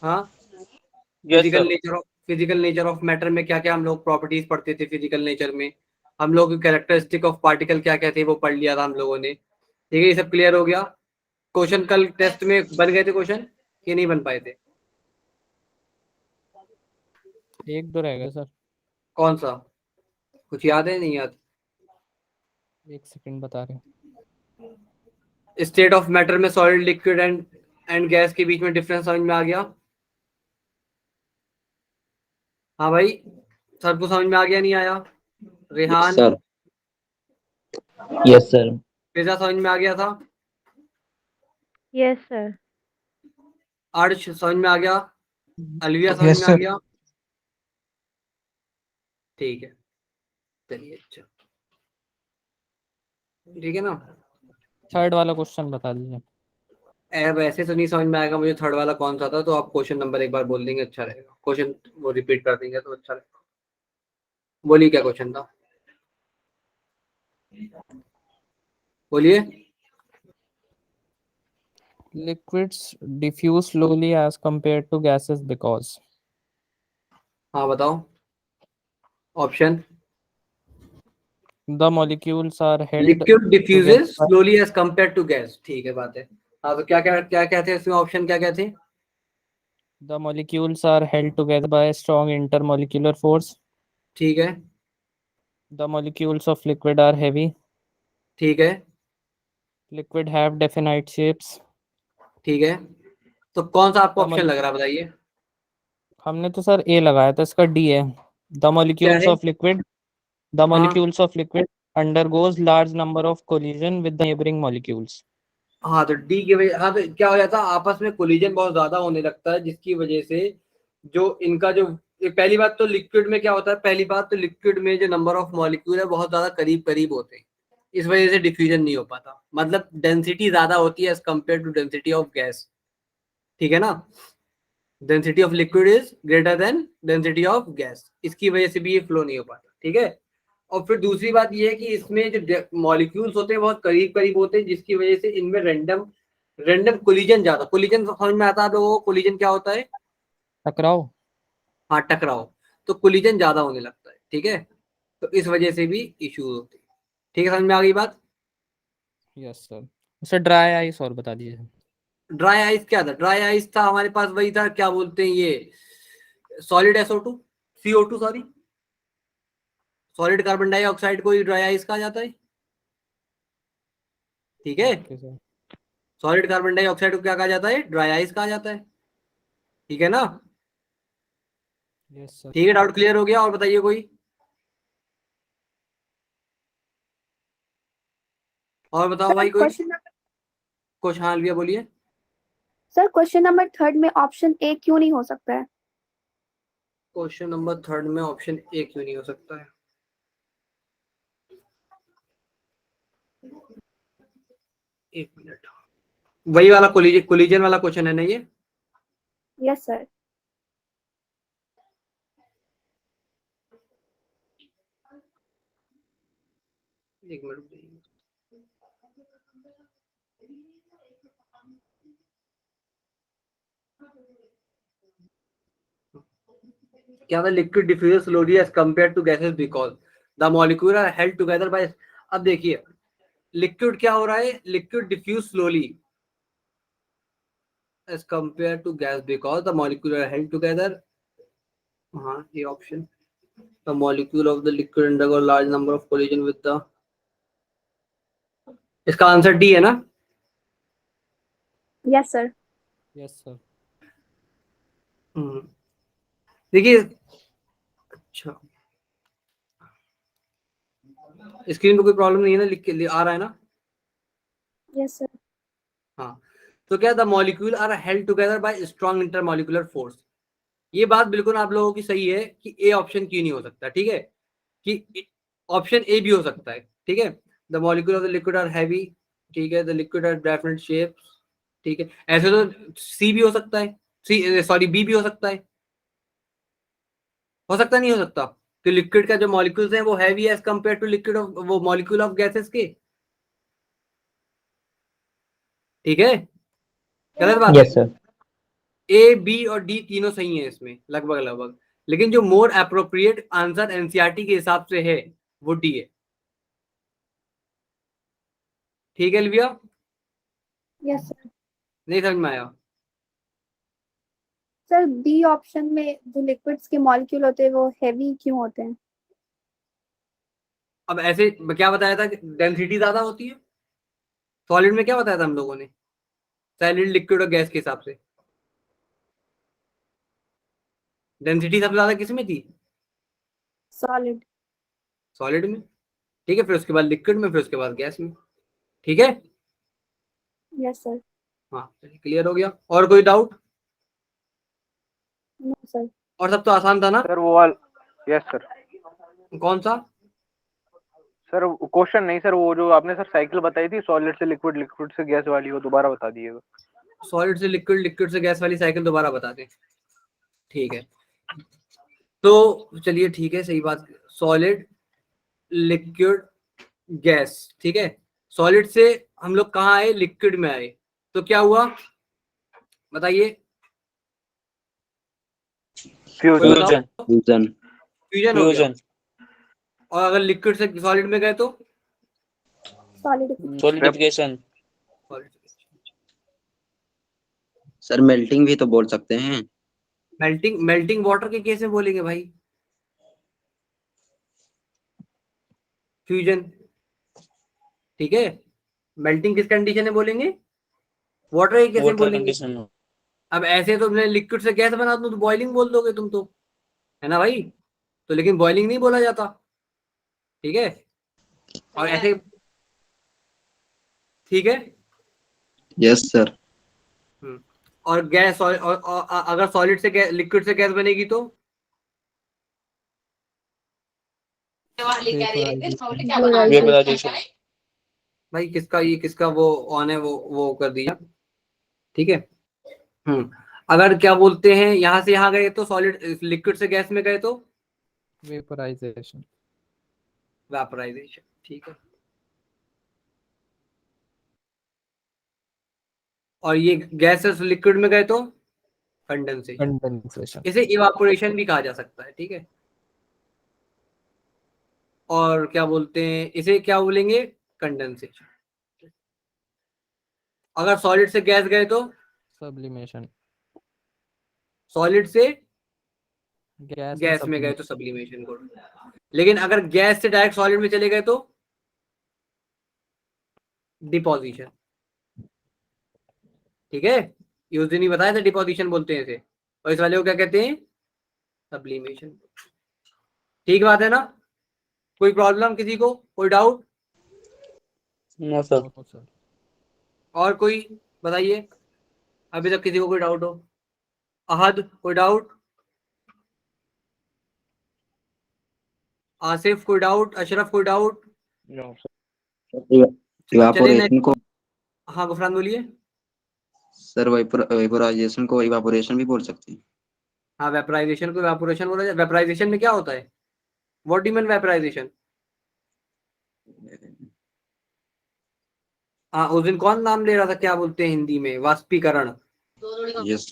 हाँ, yes sir. Physical nature of matter में क्या क्या हम लोग प्रॉपर्टीज पढ़ते थे फिजिकल नेचर में। हम लोग कैरेक्टरिस्टिक ऑफ पार्टिकल क्या क्या थे वो पढ़ लिया था हम लोगों ने। ठीक है, ये सब क्लियर हो गया। क्वेश्चन कल टेस्ट में बन गए थे क्वेश्चन कि नहीं बन पाए थे? एक दो रह गया सर। कौन सा? कुछ याद है नहीं याद? एक सेकंड बता रहे हैं। स्टेट ऑफ मैटर में सॉलिड लिक्विड एंड गैस के बीच में डिफरेंस समझ में आ गया? हाँ भाई, सबको समझ में आ गया नहीं आया? Yes Rehan, sir. Yes sir. Fiza समझ में आ गया था? Yes sir. अर्श समझ में आ गया? अलविया समझ यस में आ सर। गया? ठीक है, चलिए अच्छा, ठीक है ना। थर्ड वाला क्वेश्चन बता दीजिए। अब ऐसे तो नहीं समझ में आएगा मुझे थर्ड वाला कौन सा था, तो आप क्वेश्चन नंबर एक बार बोल देंगे अच्छा रहेगा, क्वेश्चन वो रिपीट कर देंगे तो अच्छा रहेगा। बोलिए क्या क्वेश्चन था, बोलिए। Liquids diffuse slowly as compared to gases because हाँ बताओ option. the molecules are held liquid together diffuses by slowly as compare to gas, ठीक है बात है। हाँ तो क्या क्या थे इसमें, ऑप्शन क्या क्या थे? the molecules are held together by a strong intermolecular force. ठीक है। The molecules of liquid are heavy. ठीक है। Liquid have definite shapes. ठीक है, तो कौन सा आपको The ऑप्शन लग रहा है बताइए? हमने तो सर ए लगाया था, इसका डी है। The क्या molecules है? of liquid the हाँ molecules of liquid undergoes large number of collision with the neighboring molecules. हाँ, तो डी की वजह, हाँ तो क्या हो जाता है आपस में कोलिजन बहुत ज्यादा होने लगता है जिसकी वजह से जो इनका जो, ये पहली बात तो लिक्विड में क्या होता है, पहली बात तो लिक्विड में जो नंबर ऑफ मॉलिक्यूल है बहुत ज्यादा करीब करीब होते हैं, इस वजह से डिफ्यूजन नहीं हो पाता, मतलब डेंसिटी ज्यादा होती है as compare to density of gas. ठीक है ना, density of liquid is greater than density of gas, इसकी वजह से भी ये फ्लो नहीं हो पाता। ठीक है, और फिर दूसरी बात ये है कि इसमें जो मॉलिक्यूल्स होते हैं बहुत करीब करीब होते हैं जिसकी वजह से इनमें रैंडम रैंडम कोलिजन ज्यादा, कोलिजन समझ में आता है आप लोगों को, कोलिजन क्या होता है? टकराव। हाँ टकराव, तो कोलिजन ज्यादा होने लगता है। ठीक है, तो इस वजह से भी इश्यूज होते हैं। ठीक है, समझ में आ गई बात? Yes sir. उसे ड्राई आइस और बता दीजिए। ड्राई आइस क्या था? ड्राई आइस था हमारे पास वही था, क्या बोलते हैं ये, solid SO2, CO2 sorry, solid carbon dioxide को ही ड्राई आइस कहा जाता है। ठीक है, okay sir. Solid carbon dioxide को क्या कहा जाता है? ड्राई आइस कहा जाता है। ठीक है ना, यस सर। ठीक है, डाउट क्लियर हो गया? और बताइए कोई, और बताओ भाई कोई क्वेश्चन। हाँ लिया, बोलिए। सर क्वेश्चन नंबर थर्ड में ऑप्शन ए क्यों नहीं हो सकता है? क्वेश्चन नंबर थर्ड में ऑप्शन ए क्यों नहीं हो सकता है? एक मिनट, वही वाला कोलिजन वाला क्वेश्चन है ना ये? Yes sir. एक मिनट, क्या था? Liquid diffuse slowly as compare to gases because the molecule are held together by. अब देखिए लिक्विड क्या हो रहा है, liquid diffuse slowly as compare to gas because the molecule are held together. हाँ ये option, the molecule of the liquid undergo large number of collision with the, इसका answer D है ना? Yes sir. Yes sir. देखिए, अच्छा screen पे कोई problem नहीं है ना, लिख के आ रहा है ना? Yes sir. हाँ, तो क्या the molecule are held together by strong intermolecular force, ये बात बिल्कुल आप लोगों की सही है कि ए ऑप्शन क्यों नहीं हो सकता। ठीक है, कि ऑप्शन ए भी हो सकता है। ठीक है, the molecule of the liquid are heavy, ठीक है, the liquid are definite shapes, ठीक है, ऐसे तो सी भी हो सकता है, सी सॉरी बी भी हो सकता नहीं हो सकता कि लिक्विड का जो मॉलिक्यूल्स हैं वो heavy as compare to liquid of वो मॉलिक्यूल ऑफ गैसेस के। ठीक है, गलत बात है? Yes sir. ए, बी और डी तीनों सही है इसमें लगभग लगभग, लेकिन जो मोर अप्रोप्रिएट आंसर एनसीईआरटी के हिसाब से है वो डी है। ठीक है लिविया, यस सर। नहीं समझ में आया? सर बी ऑप्शन में जो लिक्विड्स के मॉलिक्यूल होते हैं वो हैवी क्यों होते हैं? अब ऐसे क्या बताया था, डेंसिटी ज्यादा होती है। सॉलिड में क्या बताया था हम लोगों ने, सॉलिड लिक्विड और गैस के हिसाब से डेंसिटी सबसे ज्यादा किस में थी? सॉलिड। सॉलिड में। ठीक है, फिर उसके बाद लिक्विड में, फिर उसके बाद गैस में। ठीक है, यस सर। हाँ क्लियर हो गया। और कोई डाउट? No sir. और सब तो आसान था ना? सर वो वाल यस सर। कौन सा? सर क्वेश्चन नहीं सर, वो जो आपने सर साइकिल बताई थी सॉलिड से लिक्विड, लिक्विड से गैस वाली, वो दोबारा बता दीजिएगा। सॉलिड से लिक्विड, लिक्विड से गैस वाली साइकिल दोबारा बता दें। ठीक है, तो चलिए ठीक है, सही बात। Solid, liquid, gas. ठीक है, सॉलिड से हम लोग कहाँ आए, लिक्विड में आए, तो क्या हुआ बताइए? फ्यूजन। फ्यूजन। फ्यूजन हो गया। और अगर लिक्विड से सॉलिड में गए तो सॉलिडिफिकेशन। सर मेल्टिंग भी तो बोल सकते हैं। मेल्टिंग, मेल्टिंग वाटर के केस में बोलेंगे भाई फ्यूजन। ठीक है, मेल्टिंग किस कंडीशन में बोलेंगे, वाटर के केस में वाटर बोलेंगे। कंडीशन में। अब ऐसे तो मैं लिक्विड से गैस बना दूं तो बॉइलिंग बोल दोगे तुम तो, है ना भाई? तो लेकिन बॉइलिंग नहीं बोला जाता। ठीक है, और ऐसे, ठीक है। Yes sir. और गैस और अगर सॉलिड से लिक्विड से गैस बनेगी तो वेपराइजेशन। भाई किसका, ये किसका वो ऑन है, वो कर दिया। ठीक है। अगर क्या बोलते हैं, यहां से यहां गए तो सॉलिड, लिक्विड से गैस में गए तो वेपराइजेशन। वेपराइजेशन। ठीक है, और ये गैस से लिक्विड में गए तो कंडेंसेशन। कंडेंसेशन। इसे इवापोरेशन भी कहा जा सकता है। ठीक है, और क्या बोलते हैं, इसे क्या बोलेंगे, कंडेंसेशन। अगर सॉलिड से गैस गए तो सब्लिमेशन। सॉलिड से गैस में गैस में गए सब्लिमेशन। तो सब्लिमेशन को। लेकिन अगर गैस से डायरेक्ट सॉलिड में चले गए तो डिपोजिशन। ठीक है, ये उस दिन ही बताया था, डिपोजिशन बोलते हैं इसे, और इस वाले को क्या कहते हैं, सब्लिमेशन। ठीक बात है ना? कोई प्रॉब्लम किसी को, कोई डाउट? No sir. और कोई बताइए, अभी तक किसी को कोई डाउट हो? अहद कोई डाउट? आसिफ कोई डाउट? अशरफ कोई डाउट? No sir. चले इवापोरेशन को, हाँ गुफरान बोलिए। सर वेपोराइजेशन को इवापोरेशन भी बोल सकते हैं। हाँ, वेपराइजेशन को इवापोरेशन बोला जाए। वेपराइजेशन में क्या होता है, what do you mean vaporisation? हाँ, उस दिन कौन नाम ले रहा था, क्या बोलते हैं हिंदी में, वाष्पीकरण। यस।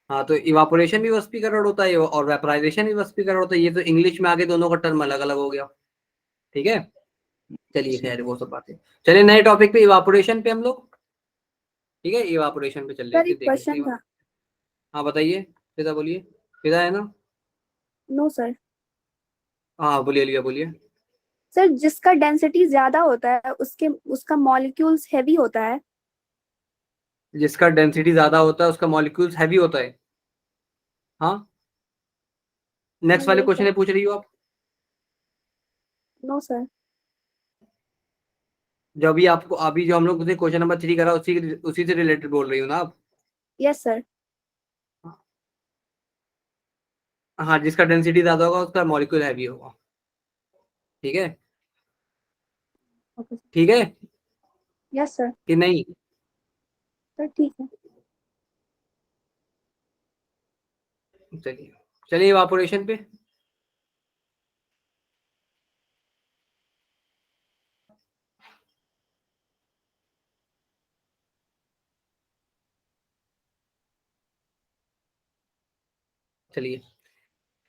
हाँ, तो इवापोरेशन भी वाष्पीकरण होता है और वेपराइजेशन भी वाष्पीकरण होता है। ये तो इंग्लिश में आगे दोनों का टर्म अलग अलग हो गया। ठीक है, चलिए खैर वो सब बातें। चलिए नए टॉपिक पे, इवापोरेशन पे हम लोग। ठीक है, इवापोरेशन पे चल सर लेते एक देख लेते क्वेश्चन हैं। था। हाँ बताइए, फिदा बोलिए। फिदा है ना? No sir. हाँ बोलिए लिया, बोलिए। सर जिसका डेंसिटी ज्यादा होता है उसके उसका मॉलिक्यूल्स हैवी होता है। जिसका डेंसिटी ज्यादा होता है उसका मॉलिक्यूल्स हैवी होता है। हाँ, हाँ नेक्स्ट वाले यही क्वेश्चन सर। में पूछ रही हो आप? No sir. जो अभी आपको, अभी जो हम लोग क्वेश्चन नंबर 3 करा, उसी से रिलेटेड बोल रही हो ना आप? Yes sir. हाँ, जिसका डेंसिटी ज्यादा होगा उसका मॉलिक्यूल हैवी होगा। ठीक है, ओके सर। ठीक है यस सर। कि नहीं? सर ठीक है। चलिए, चलिए इवापोरेशन पे। चलिए,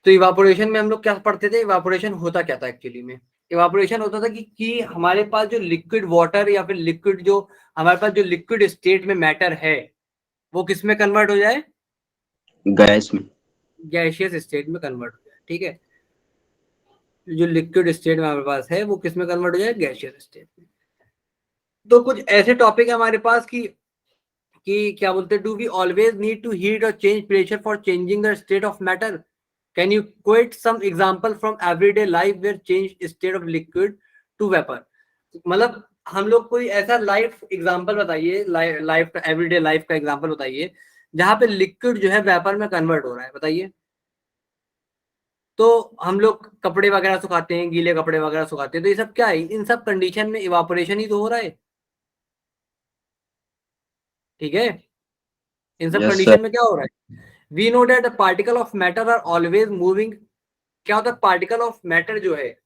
तो इवापोरेशन में हम लोग क्या पढ़ते थे, इवापोरेशन होता क्या था एक्चुअली में। इवापोरेशन होता था कि हमारे पास जो लिक्विड वाटर या फिर लिक्विड जो हमारे पास जो लिक्विड स्टेट में मैटर है वो किस में कन्वर्ट हो जाए, गैस में। गैसियस स्टेट में कन्वर्ट हो जाए। ठीक है, जो लिक्विड स्टेट में हमारे पास है वो किस में कन्वर्ट हो जाए, गैसियस स्टेट में। तो कुछ ऐसे टॉपिक है हमारे पास कि क्या बोलते हैं, do we always need to heat और change pressure for changing the state of matter, can you quote some example from everyday life where change state of liquid to vapour. मतलब हम लोग कोई ऐसा लाइफ एग्जांपल बताइए, life का everyday life का example बताइए जहां पे लिक्विड जो है वेपर में कन्वर्ट हो रहा है, बताइए। तो हम लोग कपड़े वगैरह सुखाते हैं, गीले कपड़े वगैरह सुखाते हैं, तो ये सब क्या है, इन सब कंडीशन में इवापोरेशन ही तो हो रहा है। ठीक है, इन सब यस सर। कंडीशन में क्या हो रहा है, we know that particle of matter are always moving. क्या होता है, पार्टिकल ऑफ मैटर जो है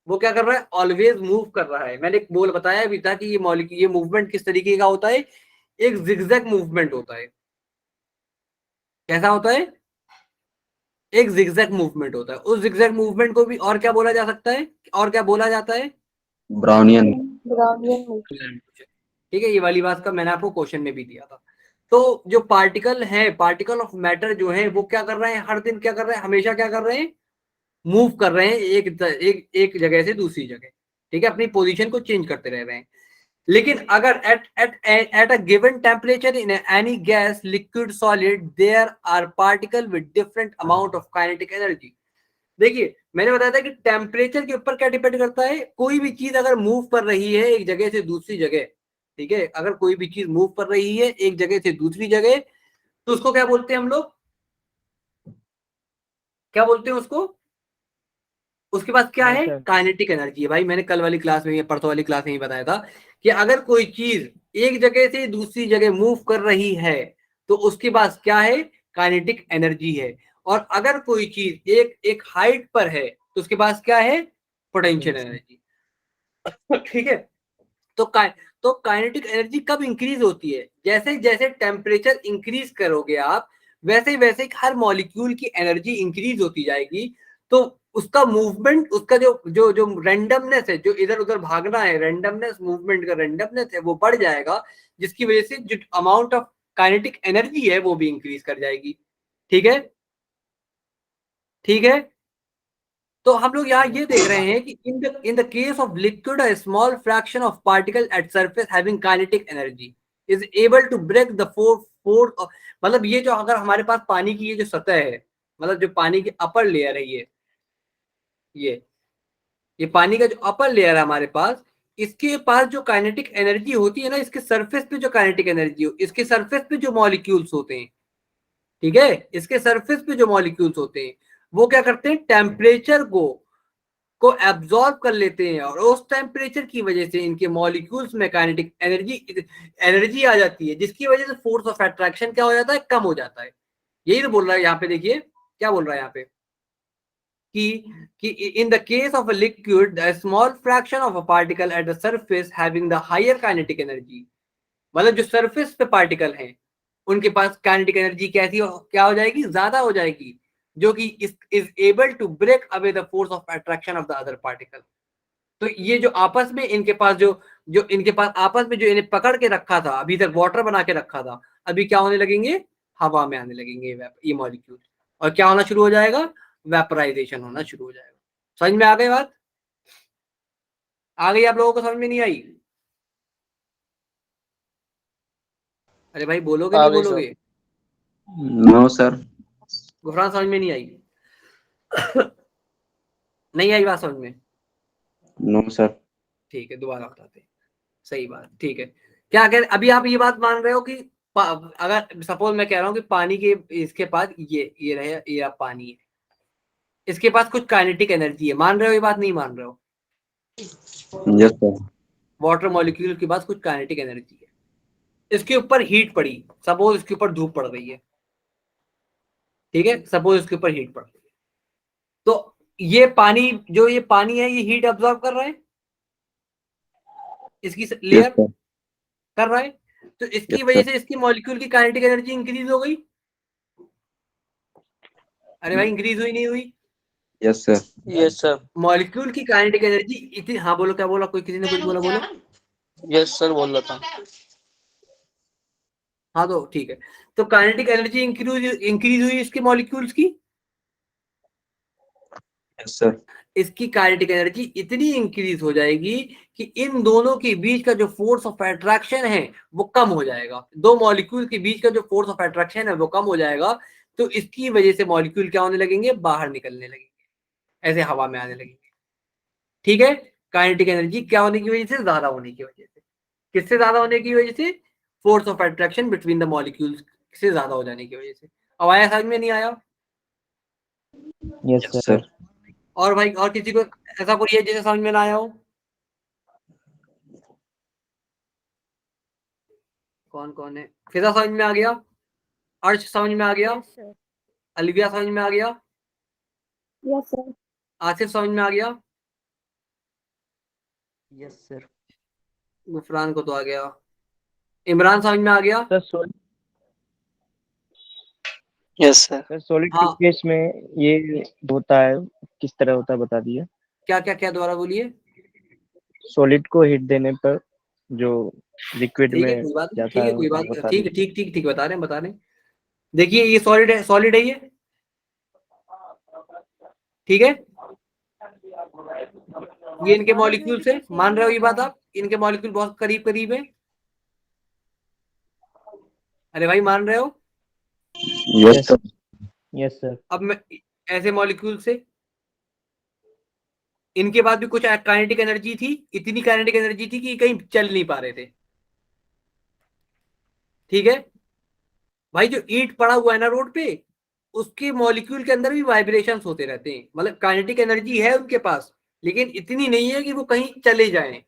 वो क्या कर रहा है, ऑलवेज मूव कर रहा है। मैंने एक बोल बताया भी था कि ये मॉलिक्यूल, ये मूवमेंट किस तरीके का होता है, एक जिगजैग मूवमेंट होता है। कैसा होता है, एक जिगजैग मूवमेंट होता है। उस जिगजैग मूवमेंट को भी और क्या बोला जा सकता है, और क्या बोला जाता है, ब्राउनियन। ठीक है, ये वाली बात का मैंने आपको क्वेश्चन में भी दिया था। तो जो पार्टिकल है, पार्टिकल ऑफ मैटर जो है वो क्या कर रहे हैं, हर दिन क्या कर रहे हैं, हमेशा क्या कर रहे हैं, मूव कर रहे हैं एक जगह से दूसरी जगह। ठीक है, अपनी पोजीशन को चेंज करते रह रहे हैं। लेकिन अगर at a given temperature in any gas liquid solid there are particle with different amount of kinetic energy. देखिए मैंने बताया था कि टेम्परेचर के ऊपर क्या डिपेंड करता है, कोई भी चीज अगर मूव कर रही है एक जगह से दूसरी जगह, ठीक है, अगर कोई भी चीज मूव कर रही है एक जगह से दूसरी जगह, तो उसको क्या बोलते हैं हम लोग, क्या बोलते हैं उसको, उसके पास क्या है, काइनेटिक एनर्जी है। भाई मैंने कल वाली क्लास में, परसों वाली क्लास में ही बताया था कि अगर कोई चीज एक जगह से दूसरी जगह मूव कर रही है तो उसके पास क्या है, काइनेटिक एनर्जी है। और अगर कोई चीज एक हाइट पर है तो उसके पास क्या है, पोटेंशियल एनर्जी। ठीक है, तो काइनेटिक एनर्जी कब इंक्रीज होती है, जैसे जैसे टेम्परेचर इंक्रीज करोगे आप, वैसे वैसे हर मॉलिक्यूल की एनर्जी इंक्रीज होती जाएगी। तो उसका मूवमेंट, उसका जो जो जो रेंडमनेस है, जो इधर उधर भागना है, रेंडमनेस, मूवमेंट का रेंडमनेस है वो बढ़ जाएगा, जिसकी वजह से जो अमाउंट ऑफ काइनेटिक एनर्जी है वो भी इंक्रीज कर जाएगी। ठीक है, ठीक है। तो हम लोग यहाँ ये देख रहे हैं कि in the case of liquid a small fraction of particle at surface having kinetic energy is able to break the force. मतलब ये जो, अगर हमारे पास पानी की ये जो सतह है, मतलब जो पानी की अपर लेयर है, ये पानी का जो अपर लेयर है हमारे पास, इसके पास जो काइनेटिक एनर्जी होती है ना, इसके सरफेस पे जो काइनेटिक एनर्जी हो, इसके सरफेस पे जो मॉलिक्यूल्स होते हैं, ठीक है, इसके सरफेस पे जो मॉलिक्यूल्स होते हैं वो क्या करते हैं, टेम्परेचर को एब्जॉर्ब कर लेते हैं, और उस टेम्परेचर की वजह से इनके मॉलिक्यूल्स में काइनेटिक एनर्जी आ जाती है, जिसकी वजह से फोर्स ऑफ अट्रैक्शन क्या हो जाता है, कम हो जाता है। यही तो बोल रहा है यहाँ पे, देखिए क्या बोल रहा है यहाँ पे कि in the case of a liquid a small fraction of a particle at the surface having the higher kinetic energy, मतलब जो सरफेस पे पार्टिकल हैं उनके पास काइनेटिक एनर्जी कैसी क्या हो जाएगी, ज्यादा हो जाएगी, जो कि is able to break away the force of attraction of the other particle. तो ये जो आपस में इनके पास जो इनके पास आपस में जो इन्हें पकड़ के रखा था, अभी तक वाटर बना के रखा था, अभी क्या होने लगेंगे, हवा में आने लगेंगे ये मॉलिक्यूल, और क्या होना शुरू हो जाएगा, वेपराइजेशन होना शुरू हो जाएगा। समझ में आ गई बात, आ गई आप लोगों को, समझ में नहीं आई, अरे भाई बोलोगे नहीं बोलोगे, नो सर। गुफरान समझ में नहीं आई नहीं आई बात समझ में, नो सर। ठीक है दोबारा बताते हैं, सही बात, ठीक है। क्या कह अभी आप ये बात मान रहे हो कि अगर सपोज मैं कह रहा हूँ कि पानी के इसके पास ये रहे, ये आप पानी है, इसके पास कुछ काइनेटिक एनर्जी है, मान रहे हो ये बात, नहीं मान रहे हो, यस सर। वाटर मॉलिक्यूल के पास कुछ काइनेटिक एनर्जी है, इसके ऊपर हीट पड़ी, सपोज इसके ऊपर धूप पड़ रही है, ठीक है, सपोज इसके ऊपर हीट पड़ रही है, तो ये पानी, जो ये पानी है ये हीट अब्सॉर्ब कर रहा है, इसकी लेयर कर रहा है, तो इसकी वजह से इसकी मॉलिक्यूल की काइनेटिक एनर्जी इंक्रीज हो गई, अरे भाई इंक्रीज हुई नहीं हुई? Yes sir. Yes sir. Molecule की काइनेटिक एनर्जी इतनी, हाँ बोलो क्या बोला, कोई किसी ने कुछ बोला, बोलो। यस सर बोल रहा था। हाँ तो ठीक है, तो काइनेटिक एनर्जी इंक्रीज हुई इसके मॉलिक्यूल्स की, यस सर। इसकी काइनेटिक एनर्जी इतनी इंक्रीज हो जाएगी कि इन दोनों के बीच का जो फोर्स ऑफ अट्रैक्शन है वो कम हो जाएगा, दो मॉलिक्यूल के बीच का जो फोर्स ऑफ अट्रैक्शन है वो कम हो जाएगा। तो इसकी वजह से मॉलिक्यूल क्या होने लगेंगे, बाहर निकलने लगेंगे, ऐसे हवा में आने लगेंगे। ठीक है, काइनेटिक एनर्जी क्या होने की वजह से, ज्यादा होने की वजह से। किससे ज्यादा होने की वजह से, force of attraction between the molecules से ज्यादा हो जाने की वजह से। अब आया समझ में, नहीं आया? Yes yes sir. सर। और भाई और किसी को ऐसा कोई है जिसे समझ में ना आया हो? कौन कौन है? फिजा समझ में आ गया? अर्श समझ में आ गया? Yes, sir. अलविया समझ में आ गया? Yes, sir. आसिफ समझ में आ गया? Yes sir. गुफरान को तो आ गया। इमरान समझ में आ गया? Sir yes sir. Sir solid हाँ। केस में ये होता है, किस तरह होता है बता दिए। क्या क्या क्या, दोबारा बोलिए। सॉलिड को हीट देने पर जो लिक्विड ठीक है, में कोई बात नहीं, जाता ठीक है, है कोई बात वो नहीं, बता ठीक है, दीजिए। ठीक ठीक ठीक, बता रहे हैं, बता रहे हैं। देखिए ये सॉलिड है, सॉलिड है ये, ठीक है। ये इनके मॉलिक्यूल से, मान रहे हो ये बात आप, इनके मॉलिक्यूल बहुत करीब करीब है। अरे भाई मान रहे हो? Yes sir. Yes sir. अब मैं ऐसे मॉलिक्यूल से, इनके पास भी कुछ काइनेटिक एनर्जी थी, इतनी काइनेटिक एनर्जी थी कि कहीं चल नहीं पा रहे थे। ठीक है भाई, जो ईंट पड़ा हुआ है ना रोड पे, उसके मॉलिक्यूल के अंदर भी वाइब्रेशंस होते रहते हैं, मतलब काइनेटिक एनर्जी है उनके पास, लेकिन इतनी नहीं है कि वो कहीं चले जाएं।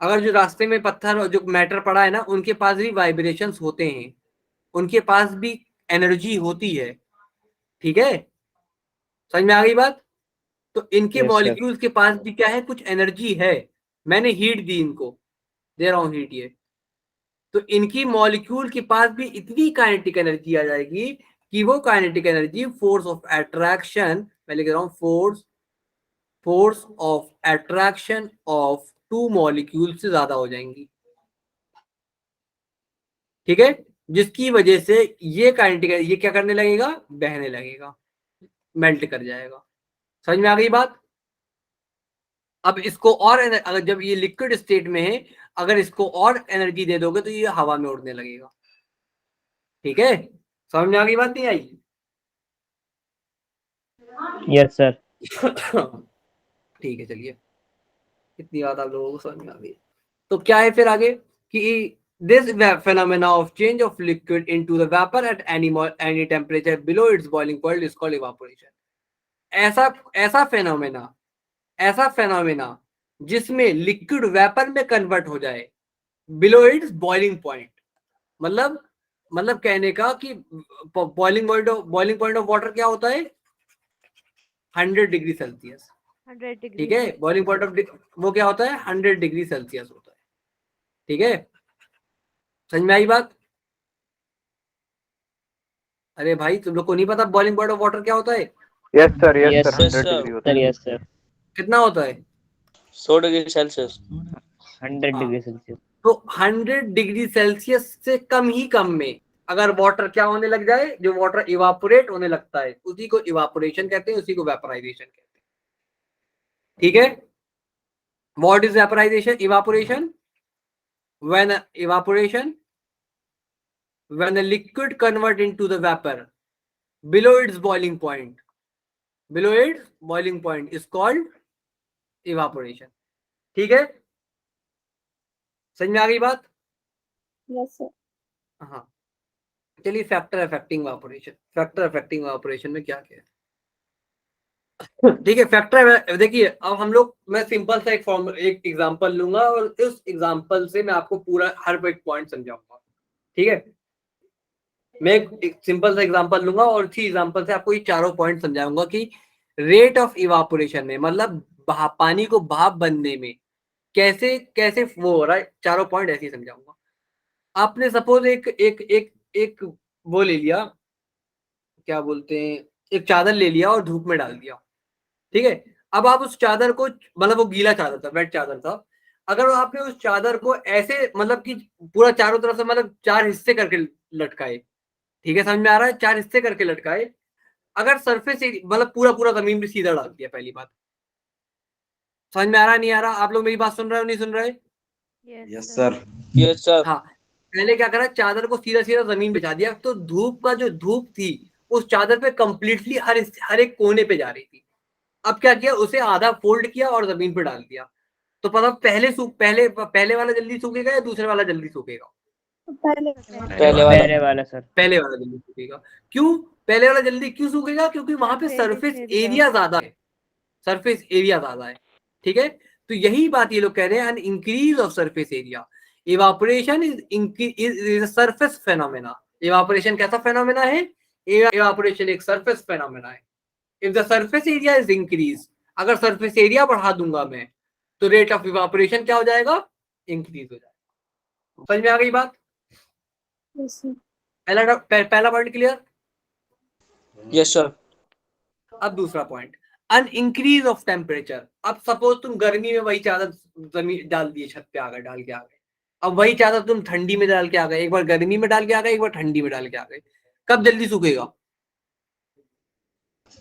अगर जो रास्ते में पत्थर और जो मैटर पड़ा है ना, उनके पास भी वाइब्रेशंस होते हैं, उनके पास भी एनर्जी होती है। ठीक है, समझ में आ गई बात? तो इनके यस सर। मॉलिक्यूल्स के पास भी क्या है, कुछ एनर्जी है। मैंने हीट दी इनको, दे रहा हूं हीट ये, तो इनकी मॉलिक्यूल के पास भी इतनी काइनेटिक एनर्जी आ जाएगी कि वो kinetic energy force of attraction, मैं लिख रहा हूं force of attraction of two molecule से ज्यादा हो जाएंगी। ठीक है, जिसकी वजह से ये काइनेटिक, ये क्या करने लगेगा, बहने लगेगा, मेल्ट कर जाएगा। समझ में आ गई बात? अब इसको और अगर जब ये लिक्विड स्टेट में है, अगर इसको और एनर्जी दे दोगे तो ये हवा में उड़ने लगेगा। ठीक है, समझ में आ गई बात, नहीं आई? Yes sir. ठीक है, चलिए, इतनी बात आप लोगों को समझ में आ गई। तो क्या है फिर आगे कि this phenomena of change of liquid into the vapor at any temperature below its boiling point is called evaporation। ऐसा ऐसा फेनोमेना जिसमें लिक्विड वेपर में कन्वर्ट हो जाए बिलो इट्स बॉइलिंग पॉइंट, मतलब कहने का कि बॉइलिंग पॉइंट ऑफ वाटर क्या होता है, 100 डिग्री सेल्सियस। 100 degree ठीक है, Celsius. बॉइलिंग पॉइंट ऑफ वो क्या होता है, 100 डिग्री सेल्सियस होता है। ठीक है, समझ में आई बात? अरे भाई तुम लोग को नहीं पता बॉइलिंग पॉइंट ऑफ वाटर क्या होता है? Yes sir, yes Yes, sir, 100 degree होता है। Yes sir. कितना होता है? 100 डिग्री सेल्सियस। 100 हाँ। Degree Celsius. तो 100 डिग्री सेल्सियस से कम ही कम में अगर वाटर क्या होने लग जाए, जो वाटर इवापोरेट होने लगता है उसी को इवापोरेशन कहते हैं, उसी को वेपराइजेशन कहते हैं। ठीक है, what is vaporisation, evaporation? when evaporation when a liquid convert into the vapor below its boiling point is called evaporation। ठीक है, समझ में आ गई बात? Yes, sir. हाँ, चलिए फैक्टर अफेक्टिंग इवापोरेशन में क्या क्या है। ठीक है, फैक्टर, देखिए अब हम लोग, मैं सिंपल सा एक एग्जांपल लूंगा और इस एग्जांपल से मैं आपको पूरा हर एक पॉइंट समझाऊंगा। ठीक है, मैं एक सिंपल सा एग्जांपल लूंगा और इसी एग्जांपल से आपको ये चारों पॉइंट समझाऊंगा कि रेट ऑफ इवापोरेशन में, मतलब पानी को भाप बनने में कैसे कैसे वो हो रहा है, चारों पॉइंट ऐसे ही समझाऊंगा। आपने सपोज एक एक एक एक वो ले लिया, क्या बोलते हैं, एक चादर ले लिया और धूप में डाल दिया, ठीक है। अब आप उस चादर को, मतलब वो गीला चादर था, वेट चादर था, अगर आपने उस चादर को ऐसे मतलब कि पूरा चारों तरफ से मतलब 4 हिस्से करके लटकाए, ठीक है, समझ में आ रहा है, 4 हिस्से करके लटकाए, अगर सरफेस मतलब पूरा पूरा जमीन पे सीधा डाल दिया, पहली बात समझ में आ रहा नहीं आ रहा, आप लोग मेरी बात सुन रहे हो नहीं सुन रहे? Yes, sir Yes, sir. हाँ, पहले क्या करा, चादर को सीधा सीधा जमीन पे बिछा दिया, तो धूप का जो धूप थी उस चादर पे कंप्लीटली हर एक कोने पे जा रही थी। अब क्या किया, उसे आधा फोल्ड किया और जमीन पे डाल दिया, तो पता पहले वाला जल्दी सूखेगा या दूसरे वाला जल्दी सूखेगा? पहले वाला सर। पहले वाला जल्दी सूखेगा। क्यों पहले वाला जल्दी क्यों सूखेगा? क्योंकि वहां पे सरफेस एरिया ज्यादा है, सरफेस एरिया ज्यादा है, ठीक है। तो यही बात ये लोग कह रहे हैं, an increase of surface area, evaporation is surface phenomena. Evaporation कैसा फेनोमेना है? इवापोरेशन एक सरफेस फेनोमेना है। If the surface area is increase, अगर सरफेस एरिया बढ़ा दूंगा मैं, तो रेट ऑफ इवापोरेशन क्या हो जाएगा? इंक्रीज हो जाएगा। समझ में आ गई बात? पहला पॉइंट क्लियर? Yes, sir. अब दूसरा point, on increase of temperature. अब सपोज तुम गर्मी में वही चादर जमीन डाल दिए, छत पे आ गए, डाल के आ गए, अब वही चादर तुम ठंडी में डाल के आ गए, एक बार गर्मी में डाल के आ गए, एक बार ठंडी में डाल के आ गए, कब जल्दी सूखेगा?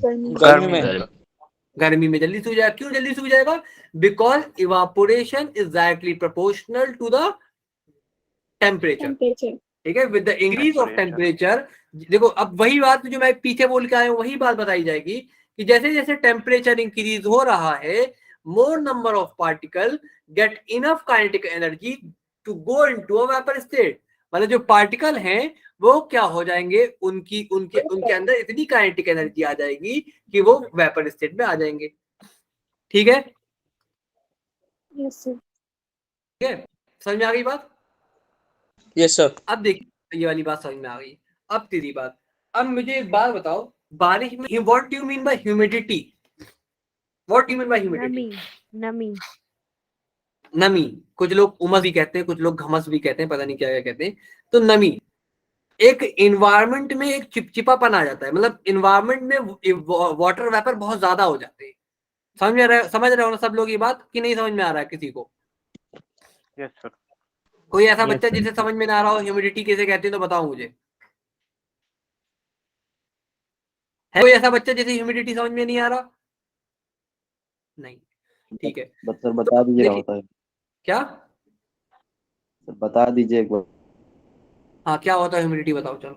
गर्मी में। गर्मी में जल्दी सूख जाएगा। क्यों जल्दी सूख जाएगा? Because evaporation is directly proportional to the temperature, ठीक है, with the increase of temperature. देखो अब वही बात जो मैं पीछे बोल के आया हूं, वही बात बताई जाएगी कि जैसे जैसे टेम्परेचर इंक्रीज हो रहा है, more number of particle get enough kinetic energy to go into a vapour state. मतलब जो पार्टिकल हैं वो क्या हो जाएंगे, उनके उनके अंदर इतनी काइनेटिक एनर्जी आ जाएगी कि वो वेपर स्टेट में आ जाएंगे, ठीक है। ठीक है, समझ में आ गई बात? Yes, sir. अब देखिए ये वाली बात समझ में आ गई। अब तेरी बात, अब मुझे एक बात बताओ, बारिश में what do you mean by humidity? What do you mean by humidity? नमी। नमी, कुछ लोग उमस भी कहते हैं, कुछ लोग घमस भी कहते हैं, पता नहीं क्या क्या कहते हैं। तो नमी, एक इन्वायरमेंट में एक चिपचिपापन आ जाता है, मतलब इन्वायरमेंट में वाटर वेपर बहुत ज्यादा हो जाते हैं। समझ रहे हो ना सब लोग ये बात, कि नहीं समझ में आ रहा है किसी को? Yes sir. कोई ऐसा Yes, बच्चा sir. जिसे समझ में ना आ रहा हो ह्यूमिडिटी कैसे कहते हैं तो बताओ मुझे। है कोई ऐसा बच्चा जिसे ह्यूमिडिटी समझ में नहीं आ रहा? नहीं, ठीक है। सर बता दीजिए देखिए- होता है, क्या? सर बता दीजिए एक बार। हाँ, क्या होता है ह्यूमिडिटी, बताओ चलो,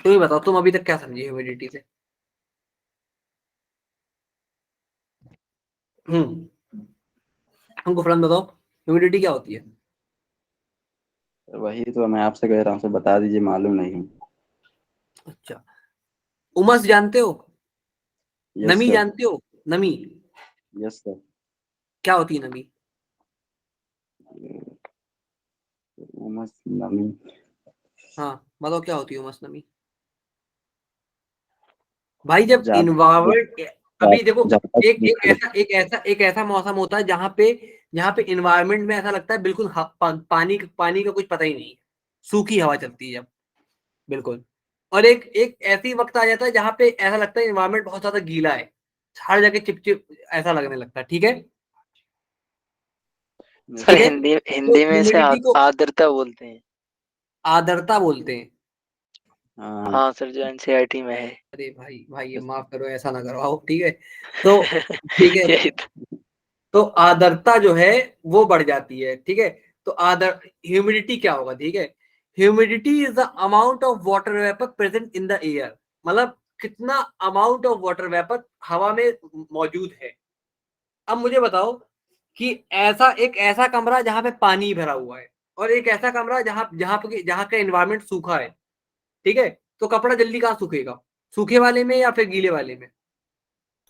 तुम ही बताओ, तुम अभी तक क्या समझे ह्यूमिडिटी से? हमको फौरन बताओ ह्यूमिडिटी क्या होती है? सर वही तो मैं आपसे कह रहा हूँ, सर बता दीजिए, मालूम नहीं है। अच्छा, उमस जानते हो? यस नमी सर। जानते हो? नमी यस सर। क्या होती है? नमी, उमस नमी। हाँ बताओ क्या होती है उमस नमी? भाई जब ज्यादा- इन्वायरमेंट, अभी देखो, ज्यादा- एक ऐसा मौसम होता है जहाँ पे इन्वायरमेंट में ऐसा लगता है बिल्कुल पानी का कुछ पता ही नहीं है, सूखी हवा चलती है जब, बिल्कुल। और एक ऐसी वक्त आ जाता है जहाँ पे ऐसा लगता है इन्वायरमेंट बहुत ज्यादा गीला है, हर जगह चिपचिप ऐसा लगने लगता है, ठीक है। सर ठीक है? हिंदी में इसे ह्यूमिडिटी को आर्द्रता बोलते हैं। आर्द्रता बोलते हैं। हाँ हाँ सर, जो एनसीईआरटी में है। अरे भाई ये माफ करो, ऐसा ना करवाओ, ठीक है। तो ठीक है, यही तो। तो आर्द्रता जो है वो बढ़ जाती है, ठीक है। तो ह्यूमिडिटी क्या होगा, ठीक है, humidity is the amount of water vapour present in the air, मतलब कितना अमाउंट ऑफ वाटर वेपर हवा में मौजूद है। अब मुझे बताओ कि एक ऐसा कमरा जहां पे पानी भरा हुआ है, और एक ऐसा कमरा जहां का एनवायरमेंट सूखा है, ठीक है, तो कपड़ा जल्दी कहाँ सूखेगा, सूखे वाले में या फिर गीले वाले में?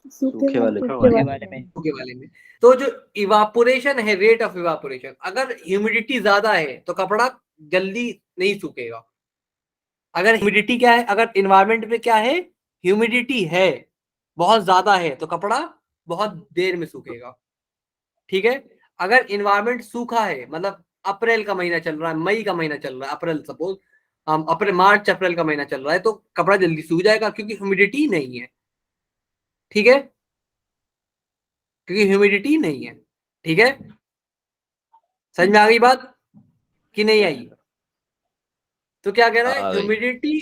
सूखे वाले। सूखे वाले में। तो जो इवापोरेशन है, रेट ऑफ इवापोरेशन, अगर ह्यूमिडिटी ज्यादा है तो कपड़ा जल्दी नहीं सूखेगा। अगर ह्यूमिडिटी क्या है, अगर इन्वायरमेंट में क्या है, ह्यूमिडिटी है, बहुत ज्यादा है, तो कपड़ा बहुत देर में सूखेगा, ठीक है। अगर इन्वायरमेंट सूखा है, मतलब अप्रैल का महीना चल रहा है, मई का महीना चल रहा है, अप्रैल सपोज, अपने मार्च अप्रैल का महीना चल रहा है तो कपड़ा जल्दी सूख जाएगा क्योंकि ह्यूमिडिटी नहीं है, ठीक है, क्योंकि ह्यूमिडिटी नहीं है, ठीक है। समझ में आ गई बात कि नहीं आई? तो क्या कह रहा है,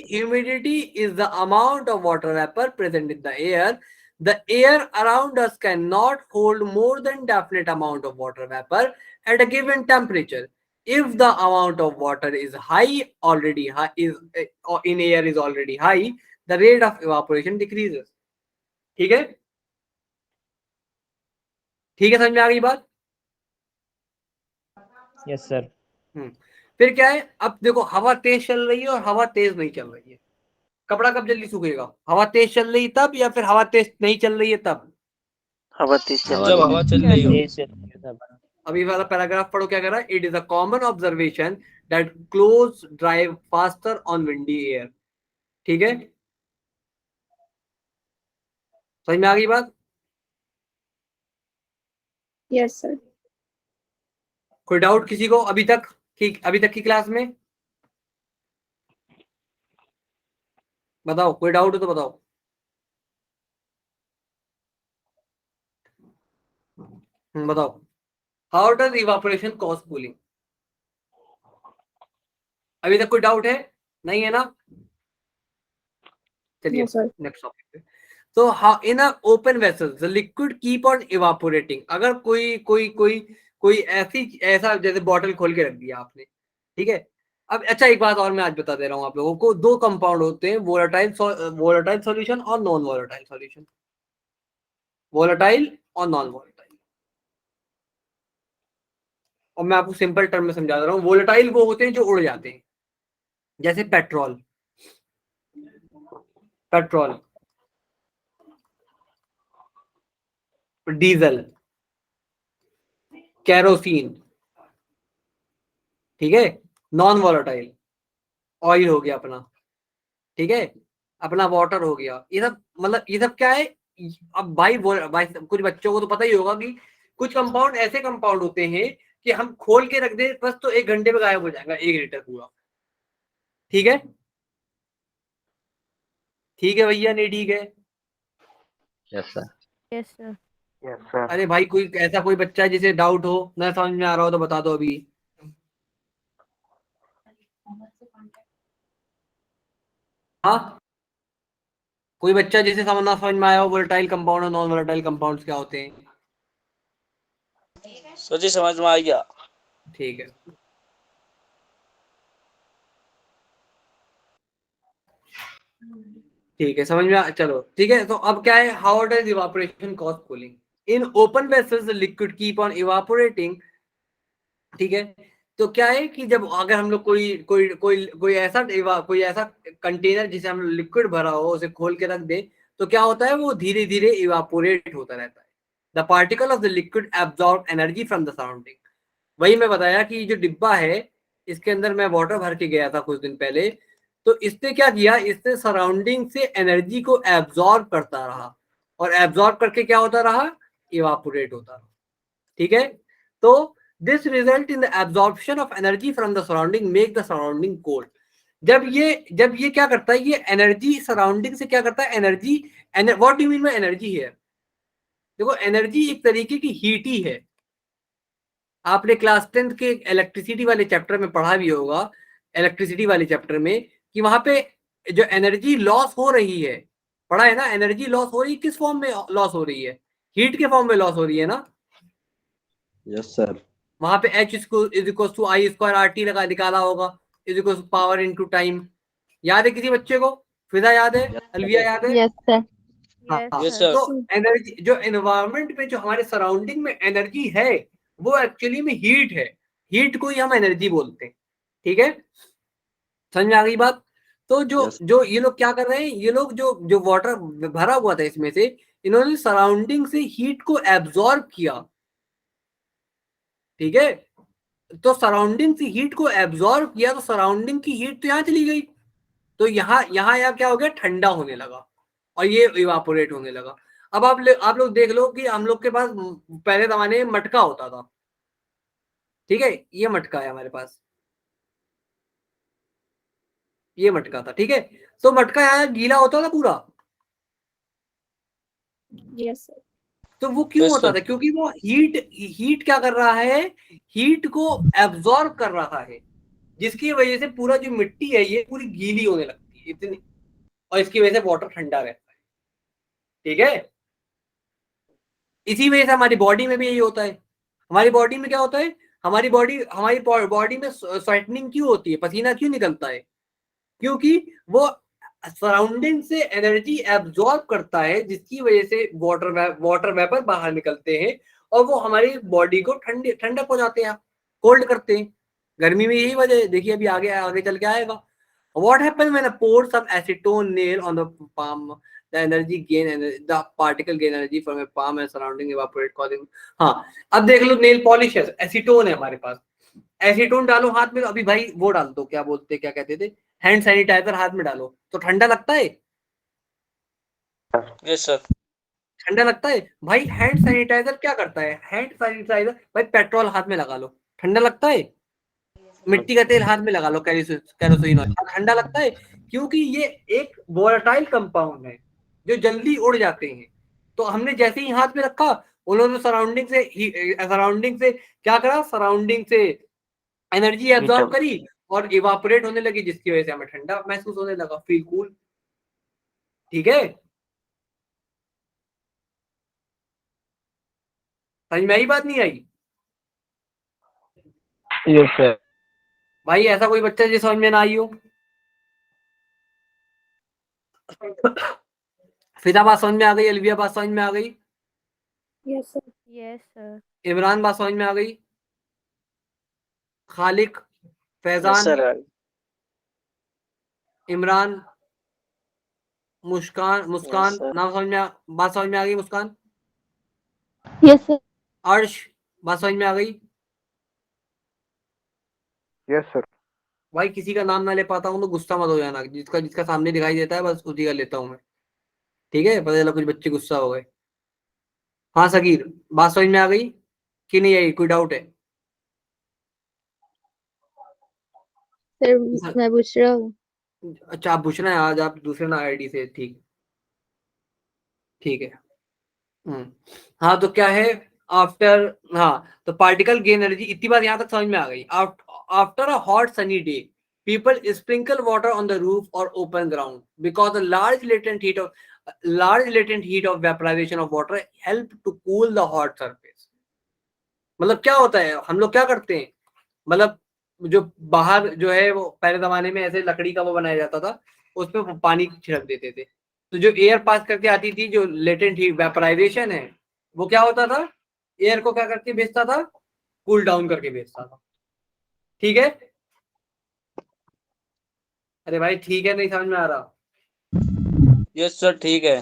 humidity is the amount of water vapour present in the air. The air around us cannot hold more than definite amount of water vapor at a given temperature. If the amount of water is already high in air is already high, the rate of evaporation decreases. ठीक है, ठीक है, समझ में आ गई बात? Yes sir. फिर क्या है, अब देखो हवा तेज चल रही है और हवा तेज नहीं चल रही है, कपड़ा कब जल्दी सूखेगा? हवा तेज चल रही तब या फिर हवा तेज नहीं चल रही है तब? हवा तेज चल जब हवा चल रही हो। तेज चल रही है तब। अभी वाला पैराग्राफ पढ़ो, क्या कह रहा है, it is a common observation that close drive faster on windy air. ठीक है, समझ में आ गई बात? Yes sir. कोई डाउट किसी को अभी तक? ठीक, अभी तक की क्लास में बताओ, कोई डाउट हो तो बताओ. बताओ, how does evaporation cause cooling? अभी तक कोई डाउट है? नहीं है ना? चलिए नेक्स्ट टॉपिक पे. तो in a open vessels the liquid keep on evaporating. अगर कोई ऐसा जैसे बॉटल खोल के रख दिया आपने, ठीक है. अब अच्छा एक बात और मैं आज बता दे रहा हूँ आप लोगों को, दो कंपाउंड होते हैं, वोलेटाइल सॉल्यूशन और नॉन वोलेटाइल सॉल्यूशन. वोलेटाइल और नॉन वोलेटाइल, और मैं आपको सिंपल टर्म में समझा दे रहा हूँ. वोलेटाइल वो होते हैं जो उड़ जाते हैं, जैसे पेट्रोल, डीजल, केरोसिन, ठीक है. नॉन वोलेटाइल ऑयल हो गया अपना, ठीक है, अपना वाटर हो गया. ये सब मतलब ये सब क्या है? अब भाई कुछ बच्चों को तो पता ही होगा कि कुछ कंपाउंड ऐसे कंपाउंड होते हैं कि हम खोल के रख दे बस तो 1 घंटे में गायब हो जाएगा 1 लीटर पूरा. ठीक है, ठीक है भैया, नहीं ठीक है? Yes sir. Yes sir. Yes sir. अरे भाई कोई ऐसा कोई बच्चा है जिसे डाउट हो, ना समझ में आ रहा हो तो बता दो अभी. हाँ, कोई बच्चा जिसे ना समझ में आया हो वोलेटाइल कंपाउंड और नॉन वोलेटाइल कंपाउंड्स क्या होते हैं? सर जी समझ में आ गया। ठीक है, ठीक है, समझ में चलो ठीक है. तो अब क्या है, how does evaporation cause cooling? In open vessels the liquid keep on evaporating. ठीक है, तो क्या है कि जब अगर हम लोग कोई ऐसा कंटेनर जिसे हम लिक्विड भरा हो उसे खोल के रख दे तो क्या होता है, वो धीरे धीरे इवापोरेट होता रहता है. The particle of the liquid absorb energy from the surrounding. वही मैं बताया कि जो डिब्बा है इसके अंदर मैं वाटर भर के गया था कुछ दिन पहले, तो इसने क्या किया, इसने सराउंडिंग से एनर्जी को एब्जॉर्ब करता रहा और एब्जॉर्ब करके क्या होता रहा, इवापोरेट होता रहा. ठीक है, तो this result in the absorption of energy from the surrounding make the surrounding cold. जब ये क्या करता है, ये एनर्जी सराउंडिंग से क्या करता है, energy. What do you mean by energy here? देखो एनर्जी एक तरीके की हीट ही है. आपने क्लास 10th के इलेक्ट्रिसिटी वाले चैप्टर में पढ़ा भी होगा, इलेक्ट्रिसिटी वाले चैप्टर में, कि वहां पे जो एनर्जी लॉस हो रही है, पढ़ा है ना, एनर्जी लॉस हो रही है, किस फॉर्म में लॉस हो रही है? हीट के फॉर्म में लॉस हो रही है ना. Yes sir. वहां पे H is equal to I square R T लगा निकाला होगा, is equal to power into time. याद है किसी बच्चे को? फिजा याद है? अलविया याद है? Yes sir. हाँ, यस सर। तो एनर्जी जो एनवायरनमेंट में जो हमारे सराउंडिंग में एनर्जी है वो एक्चुअली में हीट है. हीट को ही हम एनर्जी बोलते हैं. ठीक है, समझ में आ गई बात? तो जो ये लोग क्या कर रहे हैं, ये लोग जो वाटर भरा हुआ था इसमें से, इन्होंने सराउंडिंग से हीट को एब्जॉर्ब किया. ठीक है, तो सराउंडिंग से हीट को एब्जॉर्ब किया तो सराउंडिंग की हीट तो यहाँ चली गई, तो यहाँ क्या हो गया, ठंडा होने लगा और ये इवापोरेट होने लगा. अब आप लोग देख लो कि हम लोग के पास पहले जमाने में मटका होता था. ठीक है, ये मटका है हमारे पास, ये मटका था, ठीक है। तो मटका यहाँ गीला होता था पूरा, यस सर। तो वो क्यों Yes, होता sir. था? क्योंकि वो हीट क्या कर रहा है, हीट को एब्जॉर्ब कर रहा है, जिसकी वजह से पूरा जो मिट्टी है ये पूरी गीली होने लगती है इतनी, और इसकी वजह से वाटर ठंडा रहता है, ठीक है। इसी वजह से हमारी बॉडी में भी यही होता है। हमारी बॉडी में क्या होता है, हमारी बॉडी में स्वेटनिंग क्यों होती है, पसीना क्यों निकलता है? क्योंकि वो सराउंडिंग से एनर्जी एब्जॉर्ब करता है, जिसकी वजह से वाटर वेपर बाहर निकलते हैं और वो हमारी बॉडी को ठंडक पहुंचाते हैं, कोल्ड करते हैं। गर्मी में यही वजह है, देखिए अभी आगे आगे चल के आएगा। What happens when I pour some acetone nail on the palm? The energy gain and the particle gain energy from a palm and surrounding evaporate causing. हाँ, अब देख लो नेल पॉलिश है, एसीटोन है हमारे पास, एसीटोन डालो हाथ में, अभी भाई वो डाल दो, क्या बोलते क्या कहते थे, हैंड सैनिटाइजर हाथ में डालो तो ठंडा लगता है, Yes, sir. ठंडा लगता है भाई। हैंड सैनिटाइजर क्या करता है, हैंड सैनिटाइजर भाई पेट्रोल हाथ में लगा लो, ठंडा लगता है। मिट्टी का तेल हाथ में लगा लो, केरोसिन ऑयल, ठंडा लगता है, क्योंकि ये एक वोलेटाइल कंपाउंड है जो जल्दी उड़ जाते हैं। तो हमने जैसे ही हाथ में रखा, उन्होंने सराउंडिंग से क्या करा, सराउंडिंग से एनर्जी एब्जॉर्ब करी और इवापोरेट होने लगी, जिसकी वजह से हमें ठंडा महसूस होने लगा, फील कूल, ठीक है। समझ में आई बात, नहीं आई? Yes sir. भाई ऐसा कोई बच्चा जो समझ में ना आई हो? फिदा बात समझ में आ गई, अलविया बात समझ में आ गई, yes sir. Yes, sir. Imran बात समझ में आ गई, खालिक, Yes, फैजान, sir. इमरान, मुस्कान, Yes, sir. बात समझ में आ गई, मुस्कान, Yes, sir. अर्श, बात समझ में आ गई? Yes sir. भाई किसी का नाम ना ले पाता हूँ तो गुस्सा मत हो जाना, जिसका जिसका सामने दिखाई देता है बस उसी का लेता हूँ मैं, ठीक है। पता चला कुछ बच्चे गुस्सा हो गए। हाँ सगीर, बात समझ में आ गई कि नहीं आई, कोई डाउट है? Sir, मैं पूछ रहा हूँ। अच्छा आप पूछ रहे हैं, आज आप दूसरे ना आईडी से, ठीक ठीक है। हाँ तो क्या है, आफ्टर, हाँ तो पार्टिकल गेन एनर्जी, इतनी बात यहाँ तक समझ में आ गई। After a hot sunny day, people sprinkle water on the roof or open ground because the large latent heat of vaporization of water help to cool the hot surface। मतलब क्या होता है, हम लोग क्या करते हैं, मतलब जो बाहर जो है वो पहले जमाने में ऐसे लकड़ी का वो बनाया जाता था, उसमें पानी छिड़क देते थे, तो जो एयर पास करके आती थी, जो लेटेंट हीट वेपराइजेशन है, वो क्या होता था, एयर को क्या करके भेजता था, कूल डाउन करके भेजता था, ठीक है। अरे भाई ठीक है, नहीं समझ में आ रहा? Yes, sir. ठीक है।